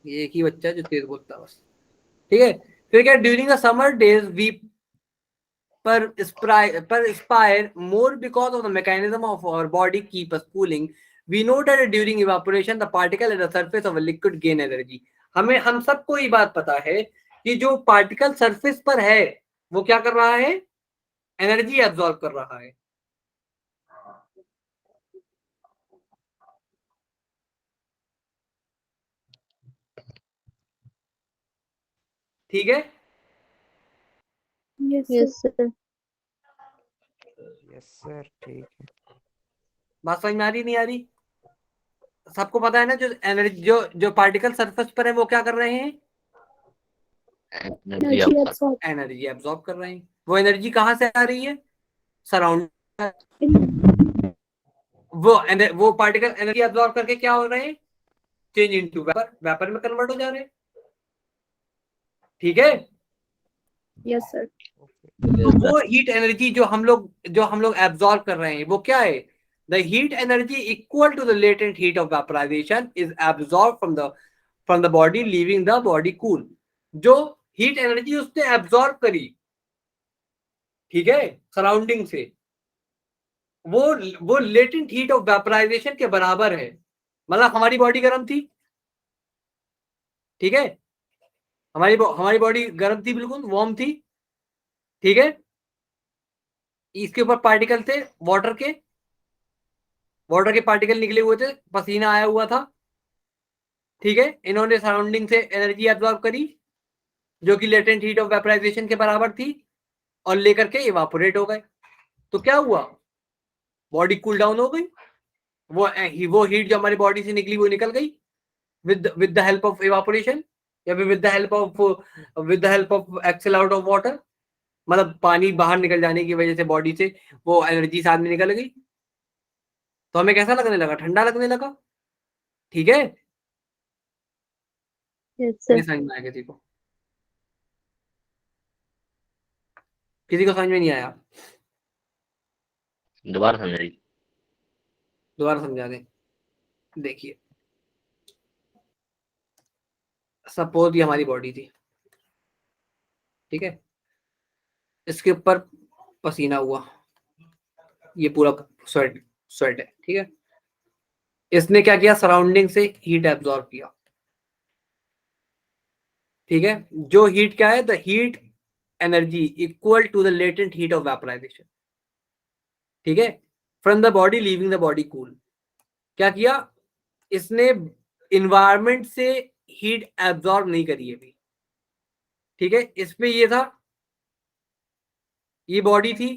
ये एक ही बच्चा है जो तेज बोलता है बस, ठीक है। फिर क्या, during the summer days we perspire more because of the mechanism of our body keep us cooling. We know that during evaporation the particle at the surface of a liquid gain energy। हम सबको ये बात पता है कि जो particle surface पर है वो क्या कर रहा है, एनर्जी एब्जॉर्ब कर रहा है, ठीक है। Yes Yes, sir. Yes sir ठीक है। बात समझ में आ रही नहीं आ रही? सबको पता है ना, जो एनर्जी जो पार्टिकल सरफेस पर है वो क्या कर रहे हैं, एनर्जी एब्जॉर्ब कर रहे हैं। वो एनर्जी कहाँ से आ रही है, सराउंड, वो पार्टिकल एनर्जी एब्जॉर्ब करके क्या हो रहे हैं, चेंज इनटू वेपर में कन्वर्ट हो जा रहे हैं, ठीक है। Yes sir. तो वो हीट एनर्जी जो हम लोग एब्जॉर्ब कर रहे हैं वो क्या है, the heat energy equal to the latent heat of vaporisation is absorb from the body leaving the body cool. जो हीट एनर्जी उसने एब्जॉर्ब करी, ठीक है, सराउंडिंग से, वो लेटेंट हीट ऑफ वेपराइजेशन के बराबर है। मतलब हमारी बॉडी गर्म थी, ठीक है, हमारी बॉडी गर्म थी, बिल्कुल वार्म थी, ठीक है। इसके ऊपर पार्टिकल थे वाटर के, वाटर के पार्टिकल निकले हुए थे, पसीना आया हुआ था, ठीक है, इन्होंने सराउंडिंग से एनर्जी एब्जॉर्ब करी जो कि लेटेंट हीट ऑफ वेपराइजेशन के बराबर थी और लेकर के इवापोरेट हो गए। तो क्या हुआ, बॉडी कूल डाउन हो गई, वो हीट जो हमारी बॉडी से निकली वो निकल गई with the help of evaporation या फिर with the help of excel out of water, मतलब पानी बाहर निकल जाने की वजह से बॉडी से वो एनर्जी साथ में निकल गई। तो हमें कैसा लगने लगा, ठंडा लगने लगा, ठीक है। Yes, sir. नहीं समझ में आया किसी को, किसी को समझ में नहीं आया, दोबारा समझाइए। दोबारा समझा दें। देखिए सपोज ये हमारी बॉडी थी, ठीक है, इसके ऊपर पसीना हुआ, ये पूरा स्वेट है, ठीक है, इसने क्या किया, सराउंडिंग से हीट एब्जॉर्ब किया, ठीक है। जो हीट क्या है, the heat energy equal to the latent heat of vaporisation, ठीक है, from the body leaving the body cool. क्या किया इसने, इन्वायरमेंट से हीट एब्जॉर्ब नहीं करी अभी, ठीक है। इसमें ये था, ये बॉडी थी,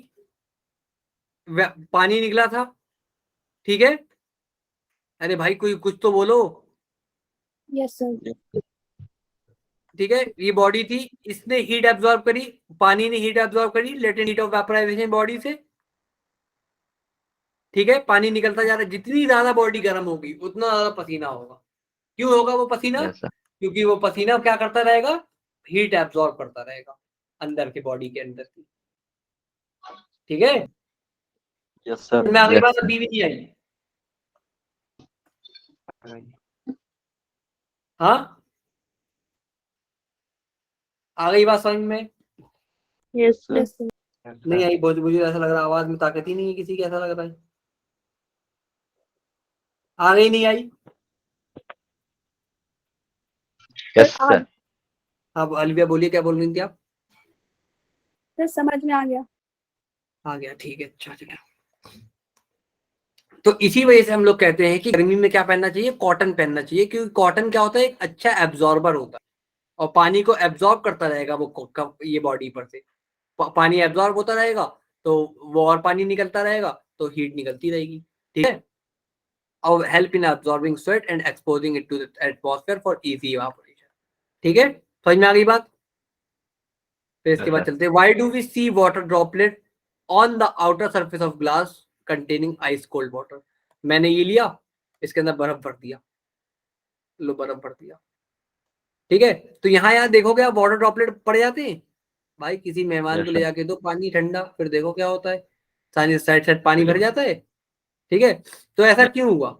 पानी निकला था, ठीक है। अरे भाई कोई कुछ तो बोलो, यस सर। ठीक है, ये बॉडी थी, इसने हीट एब्जॉर्ब करी, पानी ने हीट एब्जॉर्ब करी latent heat of vaporisation body से, ठीक है। पानी निकलता जा रहा है, जितनी ज्यादा बॉडी गर्म होगी उतना ज्यादा पसीना होगा। क्यों होगा वो पसीना, Yes, sir. क्योंकि वो पसीना क्या करता रहेगा, हीट एब्जॉर्ब करता रहेगा अंदर के बॉडी के अंदर की, ठीक है। Yes, sir. मैं अगली Yes, बार sir. अभी भी नहीं आई, हाँ आ गई बात समझ में, Yes, sir. Yes sir. नहीं आई, बहुत मुझे ऐसा लग रहा है आवाज में ताकत ही नहीं है किसी की, ऐसा लग रहा है, आ गई नहीं आई। Yes, sir. अब अलविया बोलिए क्या बोल रही थी आप। सर समझ में आ गया। आ गया, ठीक है, अच्छा चलो। तो इसी वजह से हम लोग कहते हैं कि गर्मी में क्या पहनना चाहिए, कॉटन पहनना चाहिए, क्योंकि कॉटन क्या होता है, एक अच्छा एब्जॉर्बर होता है और पानी को एब्जॉर्ब करता रहेगा वो ये बॉडी पर से पानी एब्जॉर्ब होता रहेगा, तो वो और पानी निकलता रहेगा तो हीट निकलती रहेगी, ठीक है। और help in absorbing sweat and exposing it to the atmosphere for easy evaporation, ठीक है, समझ में आ गई बात। फिर इसके बाद चलते हैं, why do we see water droplet on the outer surface of glass containing ice cold water. मैंने ये लिया, इसके अंदर बर्फ भर दिया, लो बर्फ भर दिया, ठीक है। तो यहाँ देखोगे आप वाटर ड्रॉपलेट पड़ जाते हैं, भाई किसी मेहमान को ले जाके दो पानी ठंडा, फिर देखो क्या होता है, साइड साइड पानी भर जाता है, ठीक है। तो ऐसा क्यों हुआ,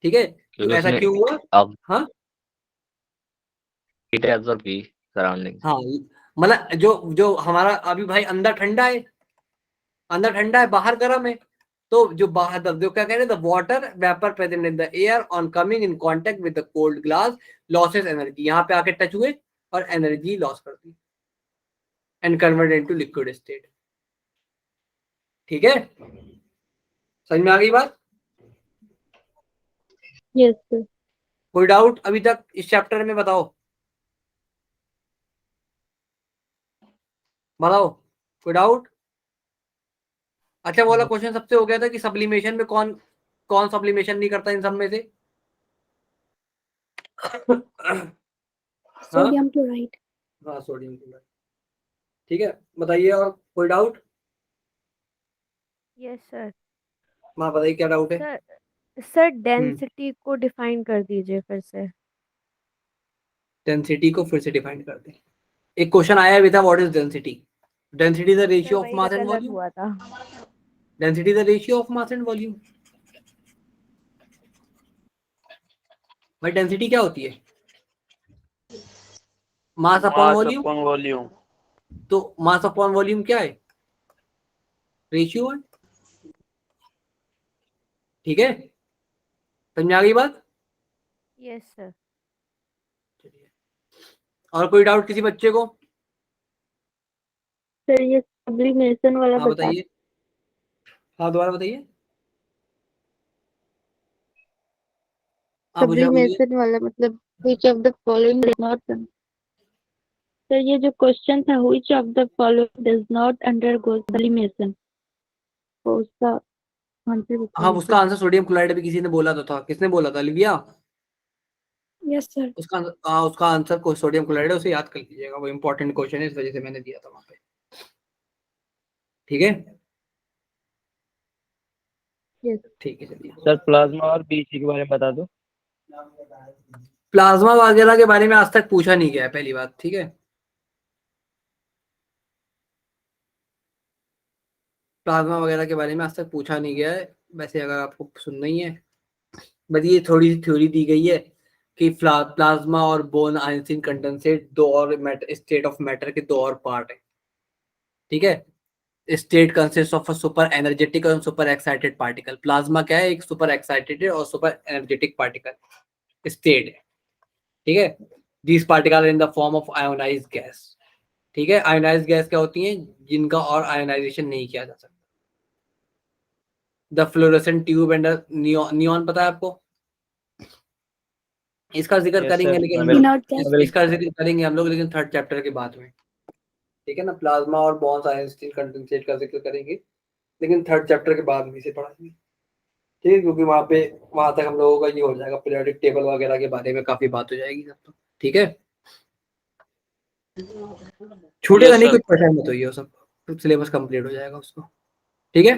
ठीक है, तो ऐसा क्यों हुआ, अब हाँ हीट एब्जॉर्ब की सराउंडिंग। हाँ, मतलब जो हमारा अभी भाई अंदर ठंडा है, अंदर ठंडा है, बाहर गर्म है, तो जो बाहर जो क्या कह रहे हैं, the water vapour present in the air on coming in contact with the cold glass loses energy, यहाँ पे आके टच हुए और एनर्जी लॉस कर दी and convert into liquid state, ठीक है। समझ में आ गई बात। Yes, sir. कोई डाउट अभी तक इस चैप्टर में, बताओ बताओ, कोई डाउट। अच्छा वो वाला क्वेश्चन सबसे हो गया था कि सब्लिमेशन में कौन कौन सब्लिमेशन नहीं करता इन सब में से। Sodium chloride. हाँ सोडियम क्लोराइड, ठीक है, बताइए और कोई डाउट। Yes sir. हाँ बताइए क्या डाउट है। सर डेंसिटी को डिफाइन कर दीजिए फिर से। डेंसिटी को फिर से डिफाइन कर दें, एक क्वेश्चन आया भी था, what is density. Density is the ratio of mass and volume. हुआ था। Density is the ratio of mass and volume. भाई डेंसिटी क्या होती है, मास अपॉन वॉल्यूम। तो मास अपॉन वॉल्यूम क्या है, रेशियो है, ठीक है, समझ में आ गई बात। Yes sir. और कोई डाउट किसी बच्चे को। सर ये सब्लिमेशन वाला हाँ बता। बताइए, हाँ दोबारा बताइए। आप पूछा मुझे। sublimation वाला मतलब which of the following does not sir ये जो क्वेश्चन था which of the following does not undergo sublimation तो उसका आंसर हाँ बताइए उसका आंसर सोडियम क्लोराइड अभी किसी ने बोला तो था, किसने बोला था लिविया? Yes sir. उसका आंसर को सोडियम क्लोराइड है, उसे याद कर लीजिएगा, वो इंपॉर्टेंट क्वेश्चन है, इस वजह से मैंने दिया था वहां पे। ठीक है Yes. ठीक है चलिए। सर प्लाज्मा और बीसी के बारे में बता दो। प्लाज्मा वगैरह के बारे में आज तक पूछा नहीं गया है, पहली बात। ठीक है, प्लाज्मा वगैरह के बारे में आज तक पूछा नहीं गया है। वैसे अगर आपको सुनना ही है, बस ये थोड़ी सी थ्योरी दी गई है कि प्लाज्मा और बोन आयंसिन कंडेंसेट दो और स्टेट ऑफ मैटर के दो और पार्ट है। ठीक है, state consist of a super energetic और सुपर एक्साइटेड पार्टिकल। प्लाज्मा क्या है? एक सुपर एक्साइटेड और सुपर एनर्जेटिक पार्टिकल स्टेट है। ठीक है, these particle in the form of ionised gas. ठीक है, आयोनाइज्ड गैस क्या होती हैं? जिनका और आयोनाइजेशन नहीं किया जा सकता। The fluorescent tube and neon पता है आपको? इसका जिक्र Yes, करेंगे sir. लेकिन Greenhouse gas। इसका जिक्र करेंगे हम लोग लेकिन थर्ड चैप्टर के बाद में। ठीक है ना, प्लाज्मा और बॉन्स आयंस्टीन कंडेंसेट का जिक्र करेंगे लेकिन थर्ड चैप्टर के बाद में इसे पढ़ाएंगे। ठीक है, क्योंकि वहां तक हम लोगों का ये हो जाएगा, पीरियोडिक टेबल वगैरह के बारे में काफी बात हो जाएगी सब तो। ठीक है, छूटेगा Yes, नहीं, sir. कुछ परेशान मत होइए, सब सिलेबस कंप्लीट हो जाएगा उसको। ठीक है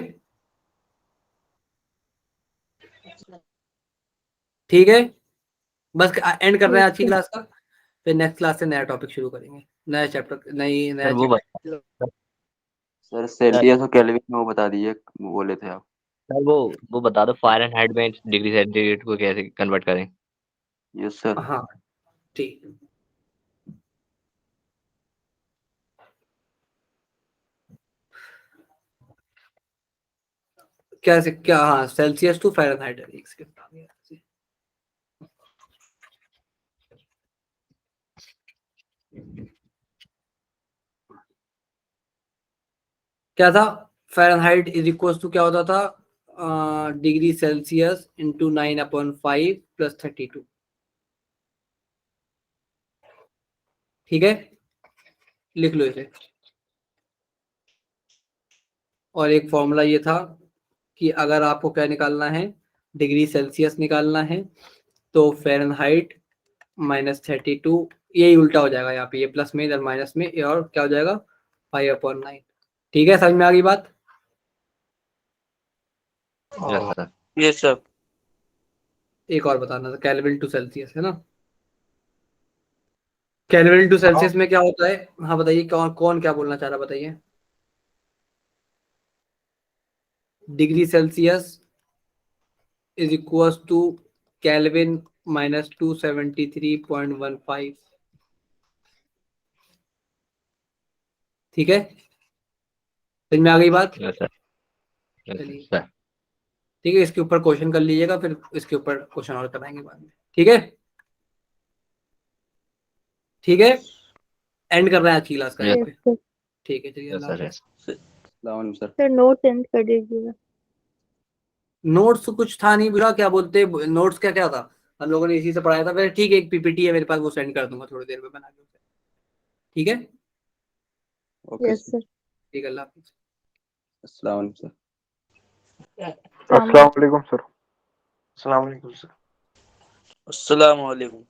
ठीक है, बस एंड कर रहे हैं आज की क्लास का, फिर नेक्स्ट क्लास से नया टॉपिक शुरू करेंगे, नया चैप्टर, नया सर वो चैप्टर। बता सर सेल्सियस और केल्विन में वो बता दीजिए, वो बोले थे आप। सर वो बता दो फ़ारेनहाइट में डिग्री सेंटीग्रेड को कैसे कन्वर्ट करें। Yes sir. हाँ ठीक, क्या हाँ सेल्सियस टू फ़ारेनहाइट है, एक सेकंड बता दिया। क्या था? फ़ारेनहाइट इज इक्वल टू क्या होता था? Degree Celsius into 9/5 plus 32। ठीक है, लिख लो इसे। और एक फॉर्मूला ये था कि अगर आपको क्या निकालना है, डिग्री सेल्सियस निकालना है, तो फ़ारेनहाइट -32, यही उल्टा हो जाएगा यहाँ पे, ये प्लस में इधर माइनस में, ये और क्या हो जाएगा 5/9। ठीक है, समझ में आ गई बात? Yes sir. Yes, sir. एक और बताना था, केल्विन टू सेल्सियस है ना, केल्विन टू सेल्सियस में क्या होता है? हाँ बताइए, कौन कौन क्या बोलना चाह रहा, बताइए। Degree Celsius is equal to kelvin -273.15। ठीक है, समझ में आ गई बात? Yes sir. यस चलिए सर। ठीक है, इसके ऊपर क्वेश्चन कर लीजिएगा, फिर इसके ऊपर क्वेश्चन और कराएंगे बाद में। ठीक है ठीक है, एंड कर रहे हैं आज की क्लास का यहाँ Yes, पे। sir. ठीक है चलिए, यस अल्लाह सर। हाफिज़। अस्सलाम वालेकुम सर। सर नोट सेंड कर दीजिएगा। नोट्स कुछ था नहीं बुरा, क्या बोलते नोट्स क्या क्या था, हम लोगों ने इसी से पढ़ाया था। फिर ठीक है, एक पीपीटी है मेरे पास, वो सेंड कर दूंगा थोड़ी देर में बना के उसे। ठीक है ओके यस सर। सर। ठीक है, अल्लाह हाफिज़। अस्सलाम वालेकुम सर। अस्सलाम वालेकुम सर। अस्सलाम वालेकुम सर। Assalamu alaikum.